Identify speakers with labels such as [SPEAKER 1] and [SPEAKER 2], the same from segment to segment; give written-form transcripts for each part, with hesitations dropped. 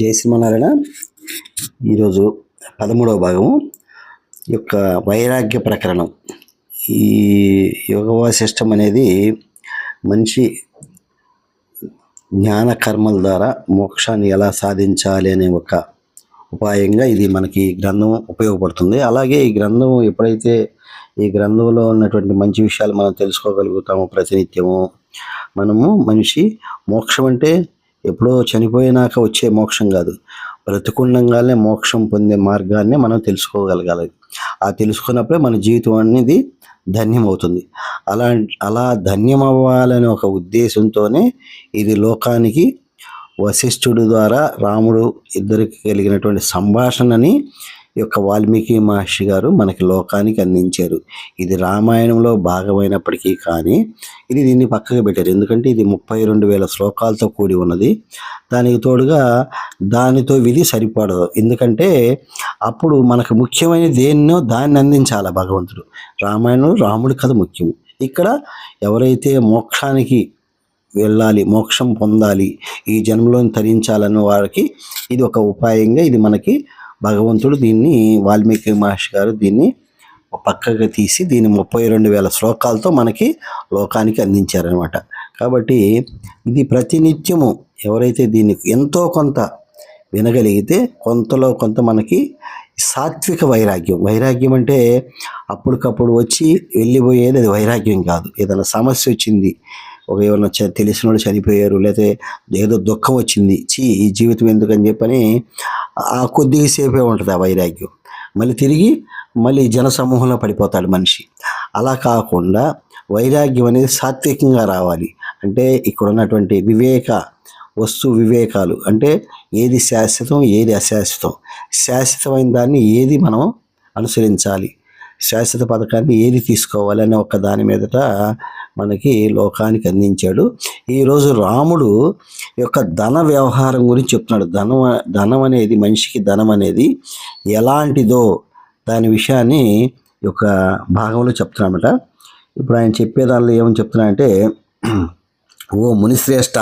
[SPEAKER 1] జై శ్రీమన్నారాయణ. ఈరోజు 13వ భాగము యొక్క వైరాగ్య ప్రకరణం. ఈ యోగ వాసిష్టం అనేది మనిషి జ్ఞాన కర్మల ద్వారా మోక్షాన్ని ఎలా సాధించాలి అనే ఒక ఉపాయంగా ఇది మనకి గ్రంథం ఉపయోగపడుతుంది. అలాగే ఈ గ్రంథం ఎప్పుడైతే ఈ గ్రంథంలో ఉన్నటువంటి మంచి విషయాలు మనం తెలుసుకోగలుగుతాము ప్రతినిత్యము, మనము మనిషి మోక్షం అంటే ఎప్పుడో చనిపోయినాక వచ్చే మోక్షం కాదు, బ్రతికుండంగానే మోక్షం పొందే మార్గాన్ని మనం తెలుసుకోగలగాలి. ఆ తెలుసుకున్నప్పుడే మన జీవితం అనేది ధన్యమవుతుంది. అలా ధన్యమవ్వాలనే ఒక ఉద్దేశంతోనే ఇది లోకానికి వశిష్ఠుడి ద్వారా రాముడు ఇద్దరికి కలిగినటువంటి సంభాషణని యొక్క వాల్మీకి మహర్షి గారు మనకి లోకానికి అందించారు. ఇది రామాయణంలో భాగమైనప్పటికీ కానీ ఇది దీన్ని పక్కకు పెట్టారు. ఎందుకంటే ఇది 32,000 శ్లోకాలతో కూడి ఉన్నది. దానికి తోడుగా దానితో విధి సరిపడదు. ఎందుకంటే అప్పుడు మనకు ముఖ్యమైన దేన్నో దాన్ని అందించాలి భగవంతుడు. రామాయణం రాముడి కథ ముఖ్యము. ఇక్కడ ఎవరైతే మోక్షానికి వెళ్ళాలి, మోక్షం పొందాలి, ఈ జన్మలోని తరించాలన్న వారికి ఇది ఒక ఉపాయంగా ఇది మనకి భగవంతుడు దీన్ని వాల్మీకి మహర్షి గారు దీన్ని పక్కగా తీసి దీన్ని 32,000 శ్లోకాలతో మనకి లోకానికి అందించారనమాట. కాబట్టి ఇది ప్రతినిత్యము ఎవరైతే దీన్ని ఎంతో కొంత వినగలిగితే కొంతలో కొంత మనకి సాత్విక వైరాగ్యం అంటే అప్పటికప్పుడు వచ్చి వెళ్ళిపోయేది, అది వైరాగ్యం కాదు. ఏదైనా సమస్య వచ్చింది, ఎవరైనా తెలిసిన వాళ్ళు చనిపోయారు, లేకపోతే ఏదో దుఃఖం వచ్చింది, ఈ జీవితం ఎందుకని చెప్పని ఆ కొద్దిగా సేపే ఉంటుంది ఆ వైరాగ్యం. మళ్ళీ తిరిగి జనసమూహంలో పడిపోతాడు మనిషి. అలా కాకుండా వైరాగ్యం అనేది సాత్వికంగా రావాలి. అంటే ఇక్కడ ఉన్నటువంటి వస్తు వివేకాలు, అంటే ఏది శాశ్వతం, ఏది అశాశ్వతం, శాశ్వతమైన దాన్ని ఏది మనం అనుసరించాలి, శాశ్వత పథకాన్ని ఏది తీసుకోవాలి అనే ఒక దాని మీదట మనకి లోకానికి అందించాడు. ఈరోజు రాముడు యొక్క ధన వ్యవహారం గురించి చెప్తున్నాడు. ధనం అనేది, మనిషికి ధనం అనేది ఎలాంటిదో దాని విషయాన్ని యొక్క భాగంలో చెప్తున్నాడట. ఇప్పుడు ఆయన చెప్పేదానిలో ఏమని చెప్తున్నాడంటే, ఓ మునిశ్రేష్ఠ,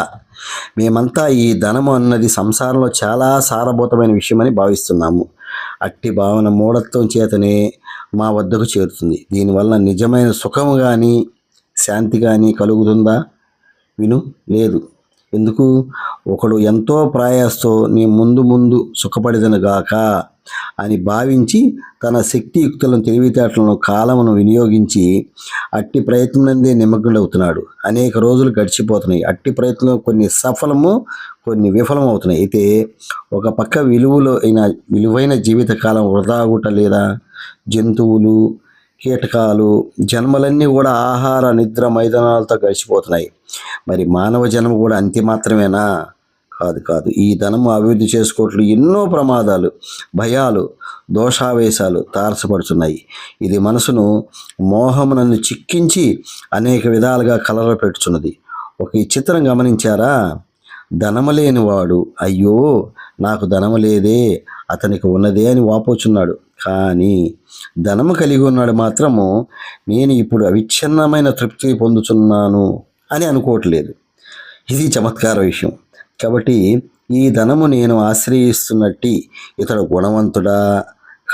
[SPEAKER 1] మేమంతా ఈ ధనము అన్నది సంసారంలో చాలా సారభూతమైన విషయమని భావిస్తున్నాము. అట్టి భావన మూఢత్వం చేతనే మా వద్దకు చేరుతుంది. దీనివల్ల నిజమైన సుఖము కానీ శాంతి కానీ కలుగుతుందా? విను, లేదు. ఎందుకు? ఒకడు ఎంతో ప్రయాసతో నీ ముందు సుఖపడిదనుగాక అని భావించి తన శక్తియుక్తులను, తెలివితేటలను, కాలమును వినియోగించి అట్టి ప్రయత్నందే నిమగ్నుడవుతున్నాడు. అనేక రోజులు గడిచిపోతున్నాయి. అట్టి ప్రయత్నంలో కొన్ని సఫలము, కొన్ని విఫలమవుతున్నాయి. అయితే ఒక పక్క విలువైన జీవితకాలం వృధాగుట లేదా జంతువులు, కీటకాలు, జన్మలన్నీ కూడా ఆహార, నిద్ర, మైదానాలతో గడిచిపోతున్నాయి. మరి మానవ జన్మ కూడా అంతే మాత్రమేనా? కాదు. ఈ ధనము అభివృద్ధి చేసుకోవట్లు ఎన్నో ప్రమాదాలు, భయాలు, దోషావేశాలు తారసపడుతున్నాయి. ఇది మనసును మోహమునన్ను చిక్కించి అనేక విధాలుగా కలవరపెట్టుచున్నది. ఒక ఈ చిత్రం గమనించారా? ధనము లేనివాడు అయ్యో నాకు ధనము లేదే, అతనికి ఉన్నదే అని వాపోచున్నాడు. కానీ ధనము కలిగి ఉన్నాడు మాత్రము నేను ఇప్పుడు అవిచ్ఛిన్నమైన తృప్తి పొందుతున్నాను అని అనుకోవట్లేదు. ఇది చమత్కార విషయం. కాబట్టి ఈ ధనము నేను ఆశ్రయిస్తున్నట్టి ఇతడు గుణవంతుడా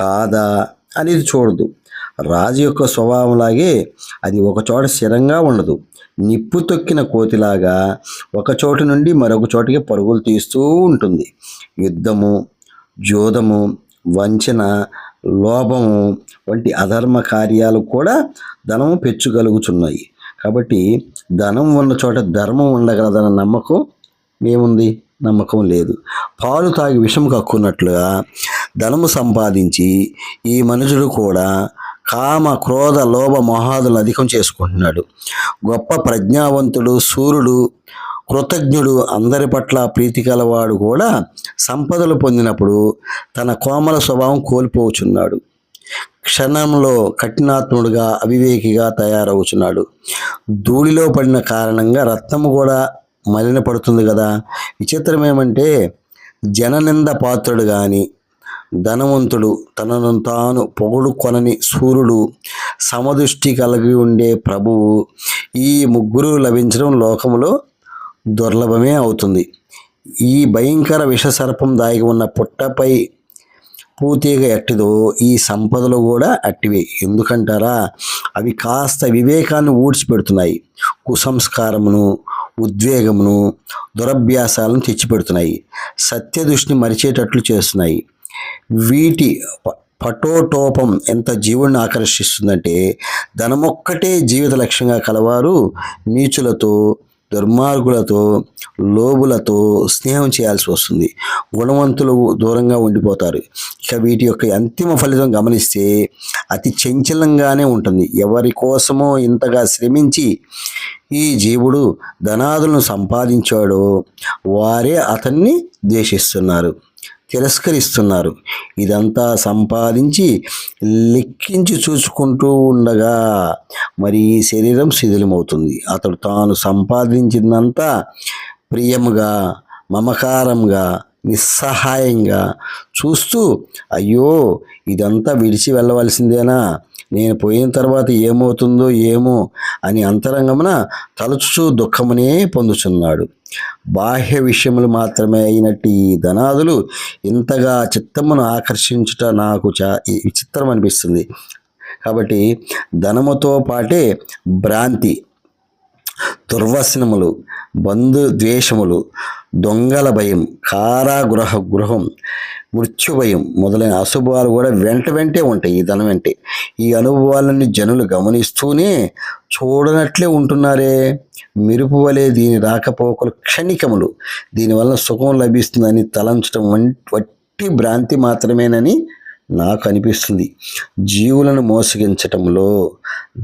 [SPEAKER 1] కాదా అనేది చూడదు. రాజు యొక్క స్వభావంలాగే అది ఒకచోట స్థిరంగా ఉండదు. నిప్పు తొక్కిన కోతిలాగా ఒక చోటు నుండి మరొక చోటికి పరుగులు తీస్తూ ఉంటుంది. యుద్ధము, జోదము, వంచన, లోభము వంటి అధర్మ కార్యాలు కూడా ధనము పెంచగలుగుతున్నాయి. కాబట్టి ధనం ఉన్న చోట ధర్మం ఉండగలదన్న నమ్మకం ఏముంది? నమ్మకం లేదు. పాలు తాగి విషం కక్కున్నట్లుగా ధనము సంపాదించి ఈ మనుషుడు కూడా కామ, క్రోధ, లోభ, మోహాదులను అధికం చేసుకుంటున్నాడు. గొప్ప ప్రజ్ఞావంతుడు, సూర్యుడు, కృతజ్ఞుడు, అందరి పట్ల ప్రీతి కలవాడు కూడా సంపదలు పొందినప్పుడు తన కోమల స్వభావం కోల్పోచున్నాడు. క్షణంలో కఠినాత్ముడుగా, అవివేకిగా తయారవుతున్నాడు. ధూళిలో పడిన కారణంగా రత్నము కూడా మలినపడుతుంది కదా. విచిత్రం ఏమంటే జననింద పాత్రుడు కానీ, ధనవంతుడు, తనను తాను పొగుడు కొనని సూర్యుడు, సమదృష్టి కలిగి ఉండే ప్రభువు, ఈ ముగ్గురు లభించడం లోకములో దుర్లభమే అవుతుంది. ఈ భయంకర విషసర్పం దాగి ఉన్న పుట్టపై పూతీగ ఎట్టిదో ఈ సంపదలు కూడా అట్టివే. ఎందుకంటారా, అవి కాస్త వివేకాన్ని ఊడ్చిపెడుతున్నాయి, కుసంస్కారమును, ఉద్వేగమును, దురభ్యాసాలను తెచ్చిపెడుతున్నాయి, సత్యదృష్టిని మరిచేటట్లు చేస్తున్నాయి. వీటి పటోటోపం ఎంత జీవుడిని ఆకర్షిస్తుందంటే, ధనమొక్కటే జీవిత లక్ష్యంగా కలవారు నీచులతో, దుర్మార్గులతో, లోబులతో స్నేహం చేయాల్సి వస్తుంది. గుణవంతులు దూరంగా ఉండిపోతారు. ఇక వీటి యొక్క అంతిమ ఫలితం గమనిస్తే అతి చంచలంగానే ఉంటుంది. ఎవరి కోసమో ఇంతగా శ్రమించి ఈ జీవుడు ధనాదులను సంపాదించాడో వారే అతన్ని ద్వేషిస్తున్నారు, తిరస్కరిస్తున్నారు. ఇదంతా సంపాదించి లెక్కించి చూసుకుంటూ ఉండగా మరి ఈ శరీరం శిథిలమవుతుంది. అతడు తాను సంపాదించిందంతా ప్రియముగా, మమకారంగా, నిస్సహాయంగా చూస్తూ, అయ్యో ఇదంతా విడిచి వెళ్ళవలసిందేనా, నేను పోయిన తర్వాత ఏమవుతుందో ఏమో అని అంతరంగమున తలుచుచూ దుఃఖమునే పొందుచున్నాడు. బాహ్య విషయములు మాత్రమే అయినట్టు ఈ ధనాదులు ఇంతగా చిత్తమును ఆకర్షించుట నాకు విచిత్రం అనిపిస్తుంది. కాబట్టి ధనముతో పాటే భ్రాంతి, దుర్వసనములు, బంధుద్వేషములు, దొంగల భయం, గృహం, మృత్యు భయం మొదలైన అశుభాలు కూడా వెంటే ఉంటాయి ఈ ధనం వెంటే. ఈ అనుభవాలన్నీ జనులు గమనిస్తూనే చూడనట్లే ఉంటున్నారే. మెరుపు వలె దీని రాకపోకలు క్షణికములు. దీనివల్ల సుఖం లభిస్తుందని తలంచడం వట్టి భ్రాంతి మాత్రమేనని నాకు అనిపిస్తుంది. జీవులను మోసగించటంలో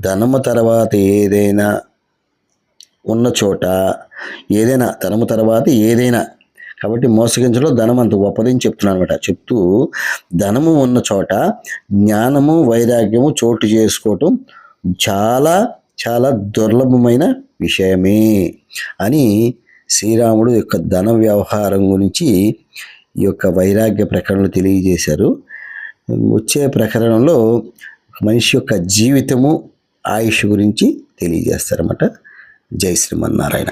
[SPEAKER 1] ధనము తర్వాత ఏదైనా ఉన్న చోట, ఏదైనా ధనము తర్వాత ఏదైనా, కాబట్టి మోసగించడం ధనం అంత గొప్పదని చెప్తున్నాను అనమాట. చెప్తూ ధనము ఉన్న చోట జ్ఞానము, వైరాగ్యము చోటు చేసుకోవటం చాలా చాలా దుర్లభమైన విషయమే అని శ్రీరాముడు యొక్క ధన వ్యవహారం గురించి ఈ యొక్క వైరాగ్య ప్రకరణలు తెలియజేశారు. వచ్చే ప్రకరణంలో మనిషి యొక్క జీవితము, ఆయుష్ గురించి తెలియజేస్తారన్నమాట. జై శ్రీమన్నారాయణ.